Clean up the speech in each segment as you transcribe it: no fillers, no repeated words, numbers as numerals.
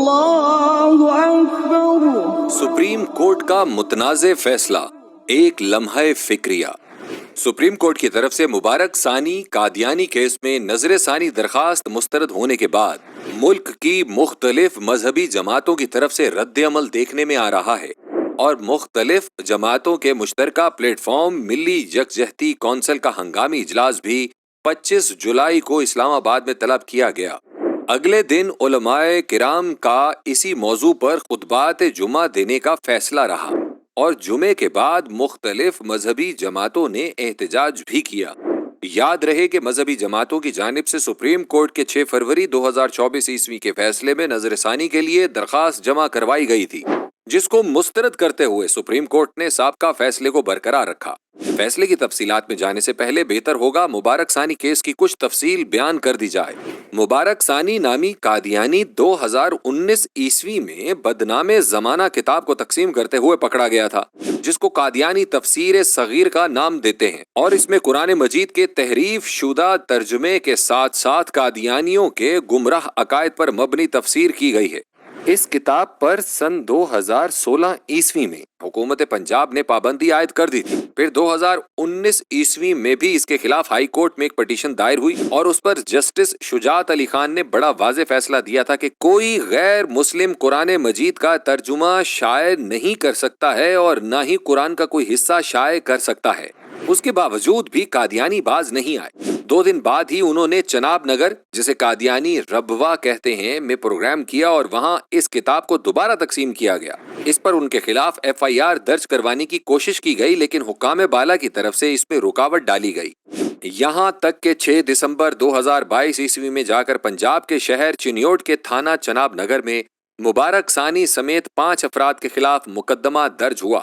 اللہ اکبر۔ Supreme court کا متنازع فیصلہ، ایک لمحہ فکریہ۔ سپریم کورٹ کی طرف سے مبارک ثانی قادیانی کیس میں نظر ثانی درخواست مسترد ہونے کے بعد ملک کی مختلف مذہبی جماعتوں کی طرف سے رد عمل دیکھنے میں آ رہا ہے، اور مختلف جماعتوں کے مشترکہ پلیٹ فارم ملی یکجہتی کونسل کا ہنگامی اجلاس بھی 25 جولائی کو اسلام آباد میں طلب کیا گیا۔ اگلے دن علماء کرام کا اسی موضوع پر خطبات جمعہ دینے کا فیصلہ رہا، اور جمعے کے بعد مختلف مذہبی جماعتوں نے احتجاج بھی کیا۔ یاد رہے کہ مذہبی جماعتوں کی جانب سے سپریم کورٹ کے 6 فروری 2024 عیسوی کے فیصلے میں نظر ثانی کے لیے درخواست جمع کروائی گئی تھی، جس کو مسترد کرتے ہوئے سپریم کورٹ نے سابقہ فیصلے کو برقرار رکھا۔ فیصلے کی تفصیلات میں جانے سے پہلے بہتر ہوگا مبارک ثانی کیس کی کچھ تفصیل بیان کر دی جائے۔ مبارک ثانی نامی قادیانی 2019 عیسوی میں بدنام زمانہ کتاب کو تقسیم کرتے ہوئے پکڑا گیا تھا، جس کو قادیانی تفسیر صغیر کا نام دیتے ہیں، اور اس میں قرآن مجید کے تحریف شدہ ترجمے کے ساتھ ساتھ قادیانیوں کے گمراہ عقائد پر مبنی تفسیر کی گئی ہے۔ اس کتاب پر سن 2016 عیسوی میں حکومت پنجاب نے پابندی عائد کر دی تھی۔ پھر 2019 عیسوی میں بھی اس کے خلاف ہائی کورٹ میں ایک پٹیشن دائر ہوئی، اور اس پر جسٹس شجاعت علی خان نے بڑا واضح فیصلہ دیا تھا کہ کوئی غیر مسلم قرآن مجید کا ترجمہ شائع نہیں کر سکتا ہے، اور نہ ہی قرآن کا کوئی حصہ شائع کر سکتا ہے۔ اس کے باوجود بھی قادیانی باز نہیں آئے۔ 2 دن بعد ہی انہوں نے چناب نگر، جسے قادیانی ربوہ کہتے ہیں، میں پروگرام کیا، اور وہاں اس کتاب کو دوبارہ تقسیم کیا گیا۔ اس پر ان کے خلاف FIR درج کروانے کی کوشش کی گئی، لیکن حکام بالا کی طرف سے اس میں رکاوٹ ڈالی گئی، یہاں تک کہ 6 دسمبر 2022 عیسوی میں جا کر پنجاب کے شہر چنیوٹ کے تھانہ چناب نگر میں مبارک ثانی سمیت 5 افراد کے خلاف مقدمہ درج ہوا۔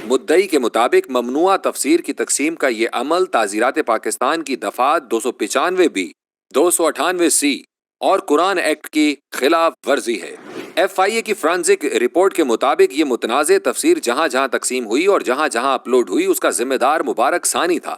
مدعی کے مطابق ممنوعہ تفسیر کی تقسیم کا یہ عمل تعزیرات پاکستان کی دفعات 295 بی، 298 سی اور قرآن ایکٹ کی خلاف ورزی ہے۔ FIA کی فرانزک رپورٹ کے مطابق یہ متنازع تفسیر جہاں جہاں تقسیم ہوئی اور جہاں جہاں اپلوڈ ہوئی، اس کا ذمہ دار مبارک ثانی تھا۔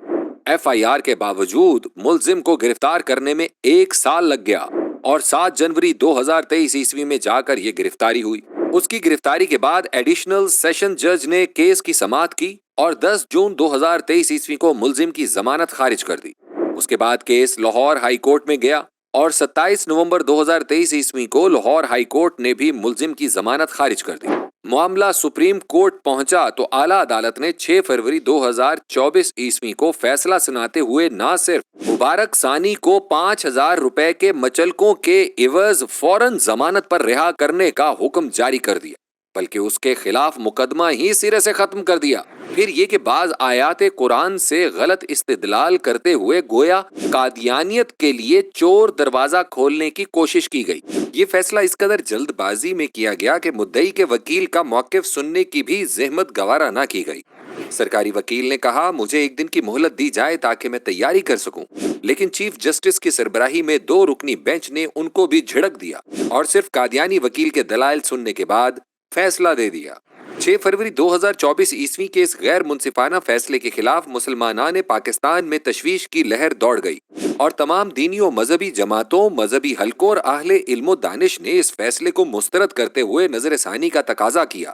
FIR کے باوجود ملزم کو گرفتار کرنے میں 1 سال لگ گیا، اور 7 جنوری 2023 عیسوی میں جا کر یہ گرفتاری ہوئی۔ اس کی گرفتاری کے بعد ایڈیشنل سیشن جج نے کیس کی سماعت کی، اور 10 جون 2023 عیسوی کو ملزم کی ضمانت خارج کر دی۔ اس کے بعد کیس لاہور ہائی کورٹ میں گیا، اور 27 نومبر 2023 عیسوی کو لاہور ہائی کورٹ نے بھی ملزم کی ضمانت خارج کر دی۔ معاملہ سپریم کورٹ پہنچا تو اعلیٰ عدالت نے 6 فروری 2024 عیسوی کو فیصلہ سناتے ہوئے نہ صرف مبارک ثانی کو 5,000 روپے کے مچلکوں کے عوض فوراً ضمانت پر رہا کرنے کا حکم جاری کر دیا، بلکہ اس کے خلاف مقدمہ ہی سرے سے ختم کر دیا۔ پھر یہ کہ بعض آیات قرآن سے غلط استدلال کرتے ہوئے گویا قادیانیت کے لیے چور دروازہ کھولنے کی کوشش کی گئی۔ یہ فیصلہ اس قدر جلد بازی میں کیا گیا کہ مدعی کے وکیل کا موقف سننے کی بھی زحمت گوارا نہ کی گئی۔ سرکاری وکیل نے کہا، مجھے 1 دن کی مہلت دی جائے تاکہ میں تیاری کر سکوں، لیکن چیف جسٹس کی سربراہی میں 2 رکنی بینچ نے ان کو بھی جھڑک دیا، اور صرف قادیانی وکیل کے دلائل سننے کے بعد فیصلہ دے دیا۔ 6 فروری 2024 عیسوی کے اس غیر منصفانہ فیصلے کے خلاف مسلمانان پاکستان میں تشویش کی لہر دوڑ گئی، اور تمام دینی و مذہبی جماعتوں، مذہبی حلقوں اور اہل علم و دانش نے اس فیصلے کو مسترد کرتے ہوئے نظر ثانی کا تقاضا کیا۔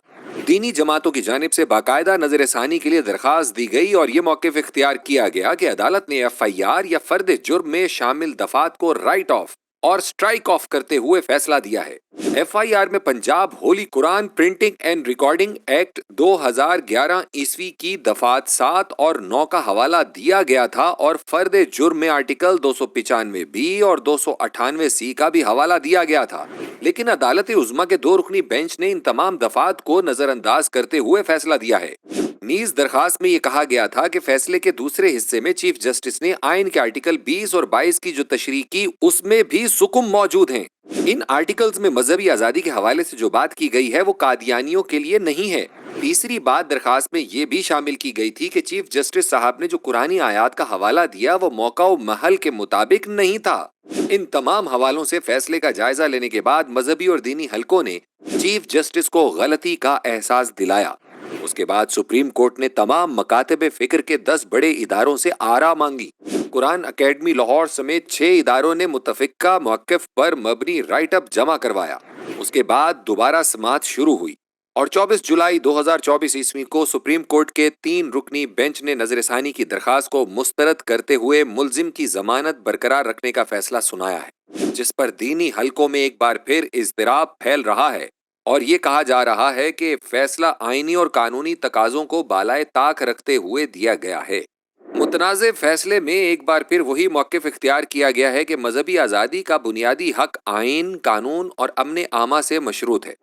دینی جماعتوں کی جانب سے باقاعدہ نظر ثانی کے لیے درخواست دی گئی، اور یہ موقف اختیار کیا گیا کہ عدالت نے FIR یا فرد جرم میں شامل دفعات کو رائٹ آف اور سٹرائک آف کرتے ہوئے فیصلہ دیا ہے۔ FIR میں پنجاب ہولی قرآن پرنٹنگ اینڈ ریکارڈنگ ایکٹ 2011 عیسوی کی دفعات 7 اور 9 کا حوالہ دیا گیا تھا، اور فرد جرم میں آرٹیکل 295 بی اور 298 سی کا بھی حوالہ دیا گیا تھا، لیکن عدالت عظمیٰ کے 2 رکنی بینچ نے ان تمام دفعات کو نظر انداز کرتے ہوئے فیصلہ دیا ہے۔ نیز درخواست میں یہ کہا گیا تھا کہ فیصلے کے دوسرے حصے میں چیف جسٹس نے آئین کے آرٹیکل 20 اور 22 کی جو تشریح کی، اس میں بھی سکم موجود ہیں۔ ان آرٹیکلز میں مذہبی آزادی کے حوالے سے جو بات کی گئی ہے وہ قادیانیوں کے لیے نہیں ہے۔ تیسری بات درخواست میں یہ بھی شامل کی گئی تھی کہ چیف جسٹس صاحب نے جو قرآنی آیات کا حوالہ دیا وہ موقع و محل کے مطابق نہیں تھا۔ ان تمام حوالوں سے فیصلے کا جائزہ لینے کے بعد مذہبی اور دینی حلقوں نے چیف جسٹس کو غلطی کا احساس دلایا۔ اس کے بعد سپریم کورٹ نے تمام مکاتب فکر کے 10 بڑے اداروں سے آرا مانگی۔ قرآن اکیڈمی لاہور سمیت 6 اداروں نے متفقہ موقف پر مبنی رائٹ اپ جمع کروایا۔ اس کے بعد دوبارہ سماعت شروع ہوئی اور 24 جولائی 2024 عیسوی کو سپریم کورٹ کے 3 رکنی بینچ نے نظر ثانی کی درخواست کو مسترد کرتے ہوئے ملزم کی ضمانت برقرار رکھنے کا فیصلہ سنایا ہے، جس پر دینی حلقوں میں ایک بار پھر اضطراب پھیل رہا ہے اور یہ کہا جا رہا ہے کہ فیصلہ آئینی اور قانونی تقاضوں کو بالائے طاق رکھتے ہوئے دیا گیا ہے۔ متنازع فیصلے میں ایک بار پھر وہی موقف اختیار کیا گیا ہے کہ مذہبی آزادی کا بنیادی حق آئین، قانون اور امن عامہ سے مشروط ہے۔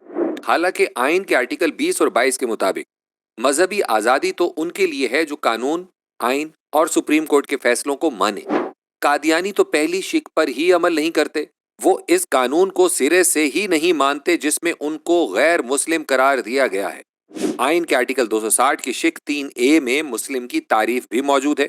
حالانکہ آئین کے آرٹیکل 20 اور 22 کے مطابق مذہبی آزادی تو ان کے لیے ہے جو قانون، آئین اور سپریم کورٹ کے فیصلوں کو مانے۔ قادیانی تو پہلی شک پر ہی عمل نہیں کرتے، وہ اس قانون کو سرے سے ہی نہیں مانتے جس میں ان کو غیر مسلم قرار دیا گیا ہے۔ آئین کے آرٹیکل 260 کی شک 3A میں مسلم کی تعریف بھی موجود ہے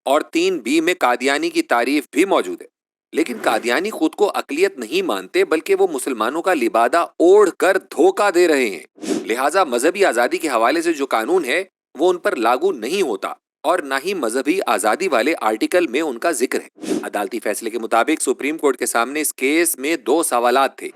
اور 3B میں قادیانی کی تعریف بھی موجود ہے، لیکن قادیانی خود کو اقلیت نہیں مانتے بلکہ وہ مسلمانوں کا لبادہ اوڑھ کر دھوکہ دے رہے ہیں۔ لہٰذا مذہبی آزادی کے حوالے سے جو قانون ہے وہ ان پر لاگو نہیں ہوتا اور نہ ہی مذہبی آزادی والے آرٹیکل میں ان کا ذکر ہے۔ عدالتی فیصلے کے مطابق سپریم کورٹ کے سامنے اس کیس میں 2 سوالات تھے،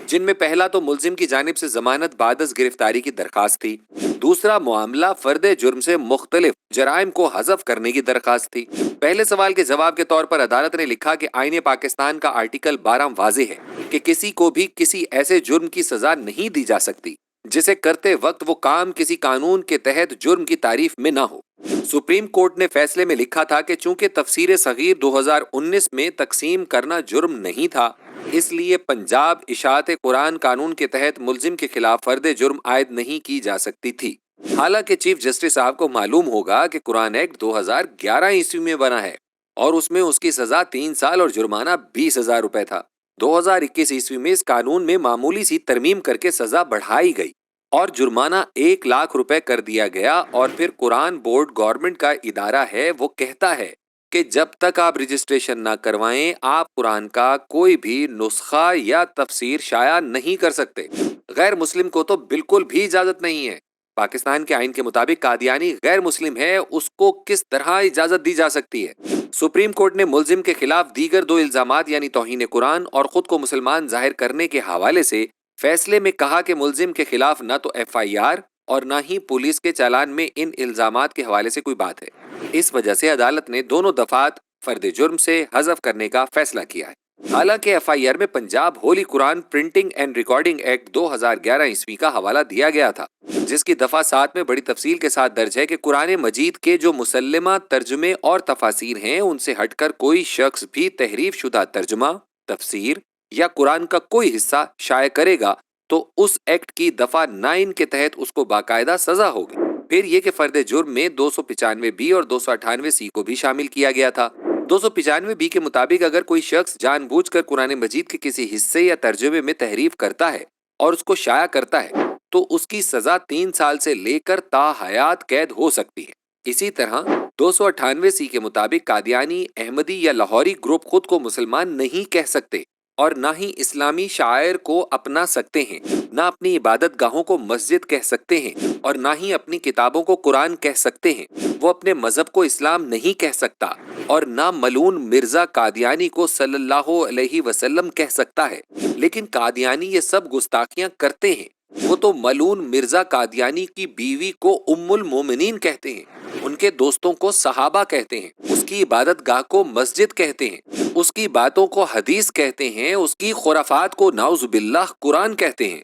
جن میں پہلا تو ملزم کی جانب سے ضمانت بعد از گرفتاری کی درخواست تھی، دوسرا معاملہ فرد جرم سے مختلف جرائم کو حذف کرنے کی درخواست تھی۔ پہلے سوال کے جواب کے طور پر عدالت نے لکھا کہ آئین پاکستان کا آرٹیکل 12 واضح ہے کہ کسی کو بھی کسی ایسے جرم کی سزا نہیں دی جا سکتی جسے کرتے وقت وہ کام کسی قانون کے تحت جرم کی تعریف میں نہ ہو۔ سپریم کورٹ نے فیصلے میں لکھا تھا کہ چونکہ تفسیر صغیر 2019 میں تقسیم کرنا جرم نہیں تھا، اس لیے پنجاب اشاعت قرآن قانون کے تحت ملزم کے خلاف فرد جرم عائد نہیں کی جا سکتی تھی۔ حالانکہ چیف جسٹس صاحب کو معلوم ہوگا کہ قرآن ایکٹ 2011 عیسوی میں بنا ہے اور اس میں اس کی سزا 3 سال اور جرمانہ 20,000 روپے تھا۔ 2021 عیسوی میں اس قانون میں معمولی سی ترمیم کر کے سزا بڑھائی گئی اور جرمانہ 1 لاکھ روپے کر دیا گیا، اور پھر قرآن بورڈ گورنمنٹ کا ادارہ ہے، وہ کہتا ہے کہ جب تک آپ رجسٹریشن نہ کروائیں آپ قرآن کا کوئی بھی نسخہ یا تفسیر شائع نہیں کر سکتے۔ غیر مسلم کو تو بالکل بھی اجازت نہیں ہے۔ پاکستان کے آئین کے مطابق قادیانی غیر مسلم ہے، اس کو کس طرح اجازت دی جا سکتی ہے؟ سپریم کورٹ نے ملزم کے خلاف دیگر 2 الزامات یعنی توہین قرآن اور خود کو مسلمان ظاہر کرنے کے حوالے سے فیصلے میں کہا کہ ملزم کے خلاف نہ تو FIR اور نہ ہی پولیس کے چالان میں ان الزامات کے حوالے سے کوئی بات ہے۔ اس وجہ سے عدالت نے دونوں دفعات فرد جرم سے حذف کرنے کا فیصلہ کیا ہے۔ حالانکہ FIR میں پنجاب ہولی قرآن پرنٹنگ اینڈ ریکارڈنگ ایکٹ 2011 عیسوی کا حوالہ دیا گیا تھا، جس کی دفعہ 7 میں بڑی تفصیل کے ساتھ درج ہے کہ قرآن مجید کے جو مسلمہ ترجمے اور تفاسیر ہیں ان سے ہٹ کر کوئی شخص بھی تحریف شدہ ترجمہ، تفسیر یا قرآن کا کوئی حصہ شائع کرے گا تو اس ایکٹ کی دفعہ 9 کے تحت اس کو باقاعدہ سزا ہوگی۔ پھر یہ کہ فرد جرم میں 295B اور 298C کو بھی شامل کیا گیا تھا۔ 295B کے مطابق اگر کوئی شخص جان بوجھ کر قرآن مجید کے کسی حصے یا ترجمے میں تحریف کرتا ہے اور اس کو شائع کرتا ہے تو اس کی سزا 3 سال سے لے کر تا حیات قید ہو سکتی ہے۔ اسی طرح 298C کے مطابق قادیانی، احمدی یا لاہوری گروپ خود کو مسلمان نہیں کہہ سکتے اور نہ ہی اسلامی شعائر کو اپنا سکتے ہیں، نہ اپنی عبادت گاہوں کو مسجد کہہ سکتے ہیں اور نہ ہی اپنی کتابوں کو قرآن کہہ سکتے ہیں۔ وہ اپنے مذہب کو اسلام نہیں کہہ سکتا اور نہ ملعون مرزا قادیانی کو صلی اللہ علیہ وسلم کہہ سکتا ہے، لیکن قادیانی یہ سب گستاخیاں کرتے ہیں۔ وہ تو ملعون مرزا قادیانی کی بیوی کو ام المومنین کہتے ہیں، ان کے دوستوں کو صحابہ کہتے ہیں، اس کی عبادت گاہ کو مسجد کہتے ہیں، اس کی باتوں کو حدیث کہتے ہیں، اس کی خرافات کو نعوذ باللہ قرآن کہتے ہیں۔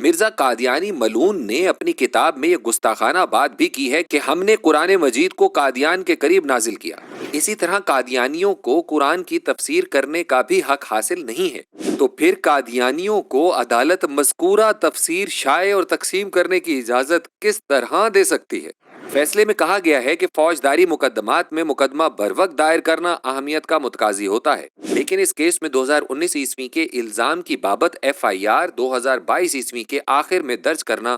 مرزا قادیانی ملعون نے اپنی کتاب میں یہ گستاخانہ بات بھی کی ہے کہ ہم نے قرآن مجید کو قادیان کے قریب نازل کیا۔ اسی طرح قادیانیوں کو قرآن کی تفسیر کرنے کا بھی حق حاصل نہیں ہے، تو پھر قادیانیوں کو عدالت مذکورہ تفسیر شائع اور تقسیم کرنے کی اجازت کس طرح دے سکتی ہے؟ فیصلے میں کہا گیا ہے کہ فوجداری مقدمات میں مقدمہ بروقت دائر کرنا اہمیت کا متقاضی ہوتا ہے، لیکن اس کیس میں 2019 عیسوی کے الزام کی بابت FIR 2022 عیسوی کے آخر میں درج کرنا